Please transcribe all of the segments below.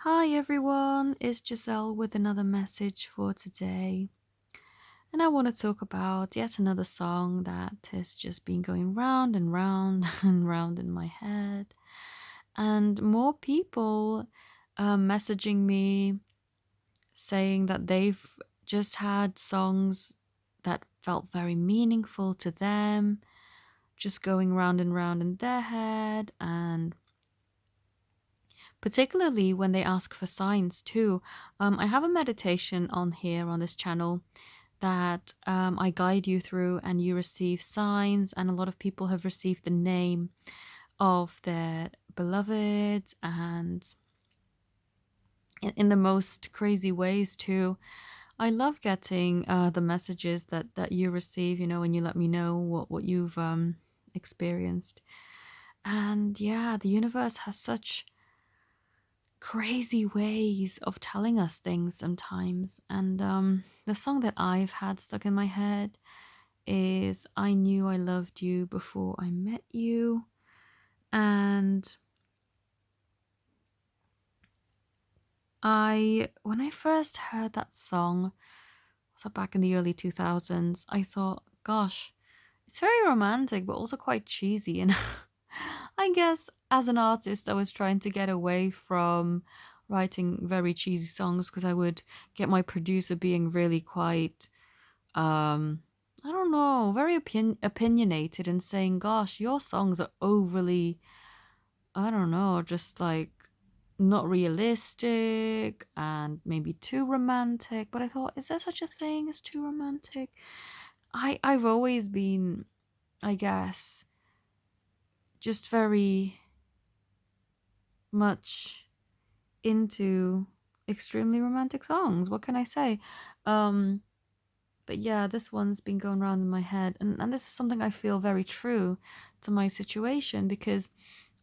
Hi everyone, it's Giselle with another message for today. And I want to talk about yet another song that has just been going round and round and round in my head. And more people messaging me saying that they've just had songs that felt very meaningful to them, just going round and round in their head, and particularly when they ask for signs too. I have a meditation on here on this channel that I guide you through, and you receive signs. And a lot of people have received the name of their beloved, and in the most crazy ways too. I love getting the messages that you receive. When you let me know what you've experienced, and yeah, the universe has such crazy ways of telling us things sometimes. And the song that I've had stuck in my head is I Knew I Loved You Before I Met You. And when I first heard that song, so back in the early 2000s, I thought, gosh, it's very romantic, but also quite cheesy. And I guess as an artist, I was trying to get away from writing very cheesy songs because I would get my producer being really quite, I don't know, very opinionated and saying, gosh, your songs are overly, I don't know, just like not realistic and maybe too romantic. But I thought, is there such a thing as too romantic? I've always been, I guess, just very much into extremely romantic songs. What can I say? Um, but yeah, this one's been going around in my head, and this is something I feel very true to my situation because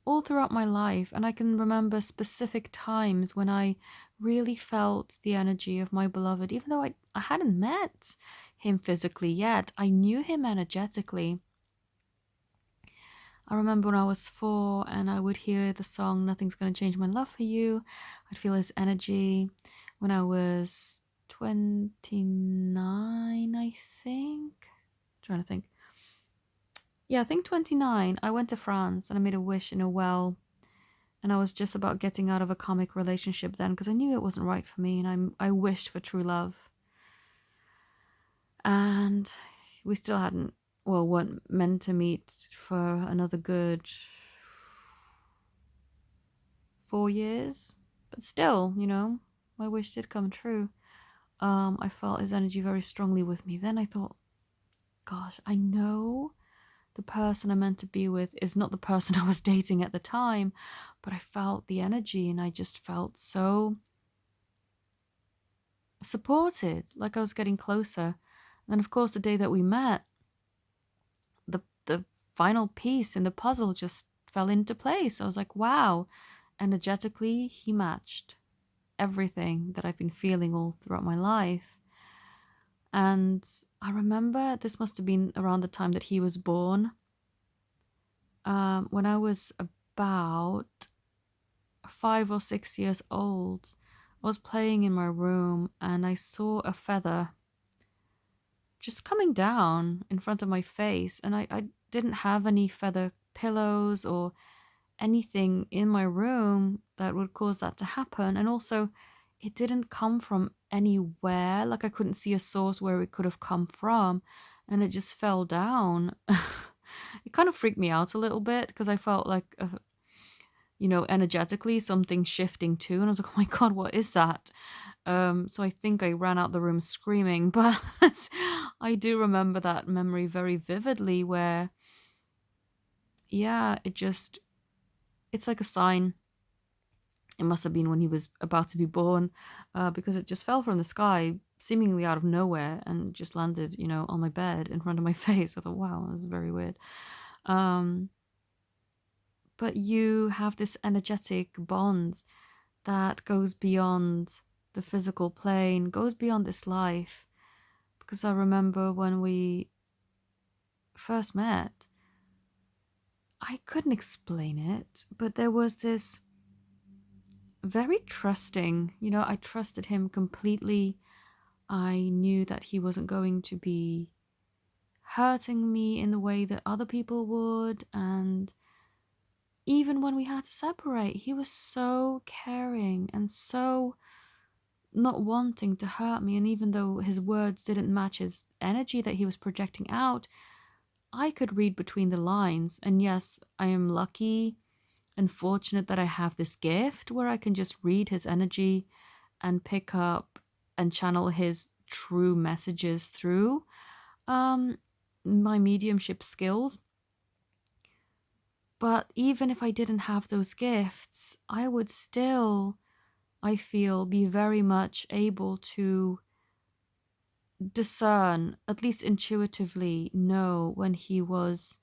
all throughout my life, and I can remember specific times when I really felt the energy of my beloved, even though I hadn't met him physically yet, I knew him energetically. I remember when I was 4 and I would hear the song Nothing's Gonna Change My Love for You. I'd feel his energy. When I was 29, I think. Trying to think. Yeah, I think 29. I went to France and I made a wish in a well. And I was just about getting out of a comic relationship then because I knew it wasn't right for me, and I wished for true love. And we still hadn't, well, weren't meant to meet for another good 4 years. But still, my wish did come true. I felt his energy very strongly with me. Then I thought, gosh, I know the person I'm meant to be with is not the person I was dating at the time, but I felt the energy and I just felt so supported, like I was getting closer. And then, of course, the day that we met, the final piece in the puzzle just fell into place. I was like, wow, energetically, he matched everything that I've been feeling all throughout my life. And I remember this must have been around the time that he was born. When I was about 5 or 6 years old, I was playing in my room and I saw a feather just coming down in front of my face. And I didn't have any feather pillows or anything in my room that would cause that to happen. And also, it didn't come from anywhere. Like, I couldn't see a source where it could have come from. And it just fell down. It kind of freaked me out a little bit because I felt like, energetically something shifting too. And I was like, oh my God, what is that? So I think I ran out the room screaming, but I do remember that memory very vividly where, yeah, it's like a sign. It must have been when he was about to be born, because it just fell from the sky, seemingly out of nowhere, and just landed, on my bed in front of my face. I thought, wow, that was very weird. But you have this energetic bond that goes beyond the physical plane, goes beyond this life. Because I remember when we first met, I couldn't explain it, but there was this very trusting. I trusted him completely. I knew that he wasn't going to be hurting me in the way that other people would. And even when we had to separate, he was so caring and so not wanting to hurt me. And even though his words didn't match his energy that he was projecting out, I could read between the lines. And yes, I am lucky and fortunate that I have this gift where I can just read his energy and pick up and channel his true messages through um, my mediumship skills. But even if I didn't have those gifts, I would still, I feel, be very much able to discern, at least intuitively, know when he was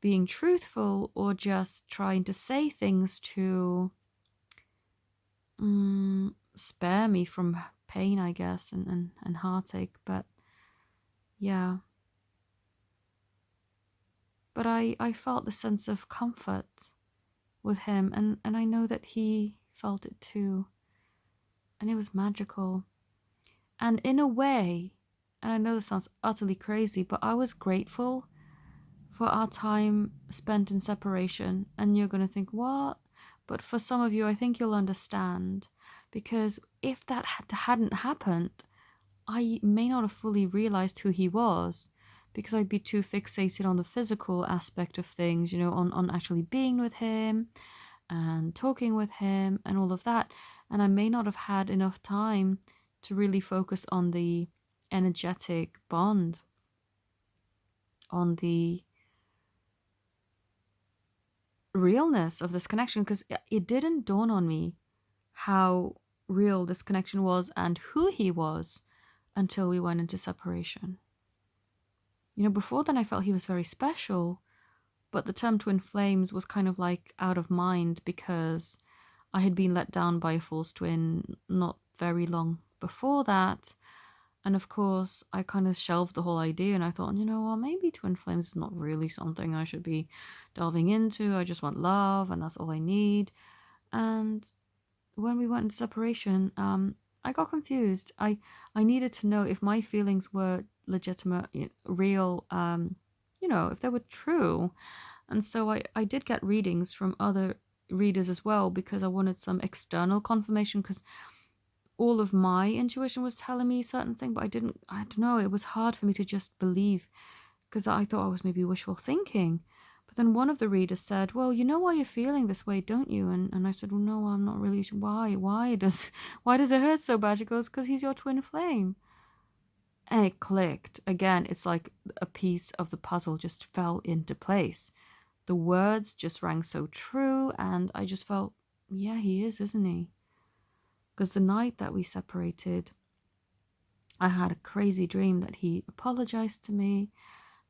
being truthful or just trying to say things to spare me from pain, I guess, and heartache. But yeah. But I felt the sense of comfort with him, and I know that he felt it too. And it was magical. And in a way, and I know this sounds utterly crazy, but I was grateful for our time spent in separation. And you're going to think, what? But for some of you, I think you'll understand. Because if that hadn't happened, I may not have fully realized who he was because I'd be too fixated on the physical aspect of things, on actually being with him and talking with him and all of that. And I may not have had enough time to really focus on the energetic bond, on the realness of this connection, because it didn't dawn on me how real this connection was and who he was until we went into separation. Before then I felt he was very special, but the term twin flames was kind of like out of mind because I had been let down by a false twin not very long before that. And of course, I kind of shelved the whole idea and I thought, well, maybe twin flames is not really something I should be delving into. I just want love and that's all I need. And when we went into separation, I got confused. I needed to know if my feelings were legitimate, real, if they were true. And so I did get readings from other readers as well because I wanted some external confirmation because all of my intuition was telling me a certain thing, but I don't know, it was hard for me to just believe because I thought I was maybe wishful thinking. But then one of the readers said, well, you know why you're feeling this way, don't you? And I said, well, no, I'm not really sure. Why does it hurt so bad? She goes, because he's your twin flame. And it clicked. Again, it's like a piece of the puzzle just fell into place. The words just rang so true, and I just felt, yeah, he is, isn't he? Because the night that we separated, I had a crazy dream that he apologized to me,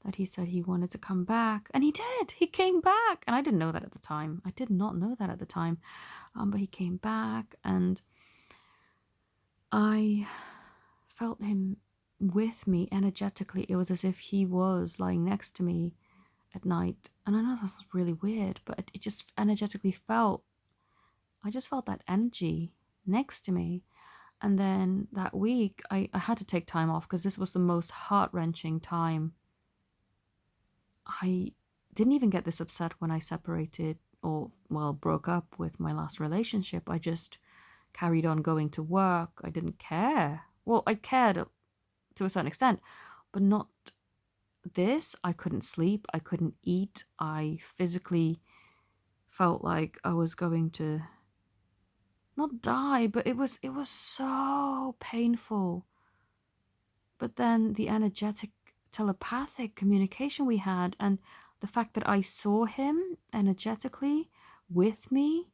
that he said he wanted to come back, and he did. He came back, and I didn't know that at the time. I did not know that at the time, but he came back, and I felt him with me energetically. It was as if he was lying next to me at night, and I know that's really weird, but it just energetically felt. I just felt that energy next to me. And then that week, I had to take time off because this was the most heart-wrenching time. I didn't even get this upset when I separated or, well, broke up with my last relationship. I just carried on going to work. I didn't care. Well, I cared to a certain extent, but not this. I couldn't sleep. I couldn't eat. I physically felt like I was going to not die, but it was so painful. But then the energetic telepathic communication we had and the fact that I saw him energetically with me,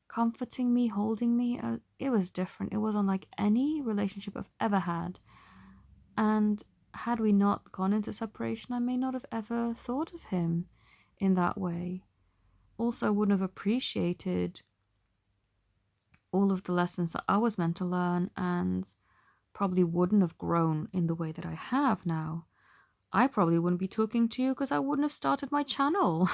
comforting me, holding me, it was different. It was unlike any relationship I've ever had. And had we not gone into separation, I may not have ever thought of him in that way. Also, wouldn't have appreciated all of the lessons that I was meant to learn and probably wouldn't have grown in the way that I have now. I probably wouldn't be talking to you because I wouldn't have started my channel.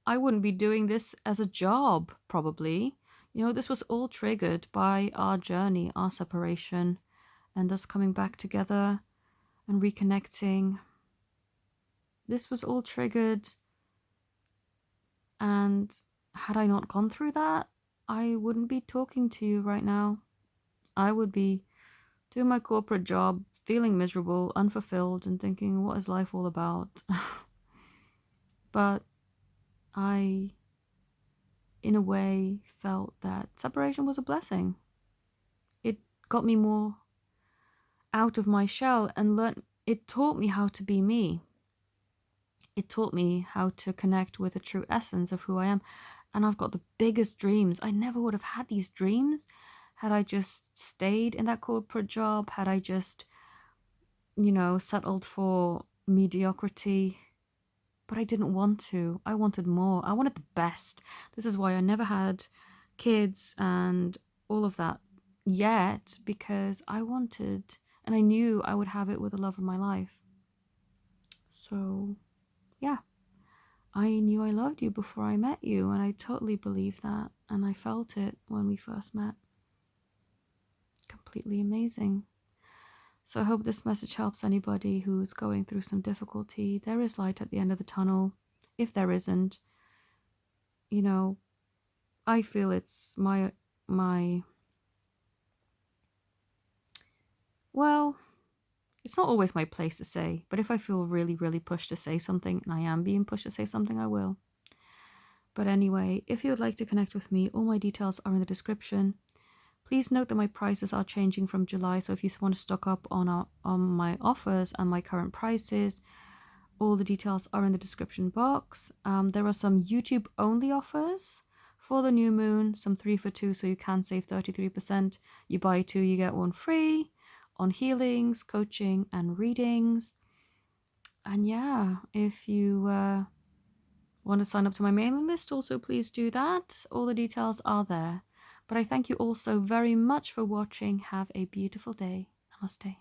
I wouldn't be doing this as a job, probably. This was all triggered by our journey, our separation, and us coming back together and reconnecting. This was all triggered, and had I not gone through that, I wouldn't be talking to you right now. I would be doing my corporate job, feeling miserable, unfulfilled, and thinking, what is life all about? But I, in a way, felt that separation was a blessing. It got me more out of my shell and it taught me how to be me. It taught me how to connect with the true essence of who I am. And I've got the biggest dreams. I never would have had these dreams had I just stayed in that corporate job, had I just, settled for mediocrity. But I didn't want to. I wanted more. I wanted the best. This is why I never had kids and all of that yet, because I wanted, and I knew I would have it with the love of my life. So, yeah. I knew I loved you before I met you, and I totally believe that, and I felt it when we first met. Completely amazing. So I hope this message helps anybody who's going through some difficulty. There is light at the end of the tunnel. If there isn't, I feel it's my well, it's not always my place to say, but if I feel really, really pushed to say something, and I am being pushed to say something, I will. But anyway, if you would like to connect with me, all my details are in the description. Please note that my prices are changing from July, so if you want to stock up on my offers and my current prices, all the details are in the description box. There are some YouTube only offers for the new moon, some 3 for 2, so you can save 33%. You buy 2, you get 1 free on healings, coaching, and readings. And yeah, if you want to sign up to my mailing list, also please do that. All the details are there. But I thank you all so very much for watching. Have a beautiful day. Namaste.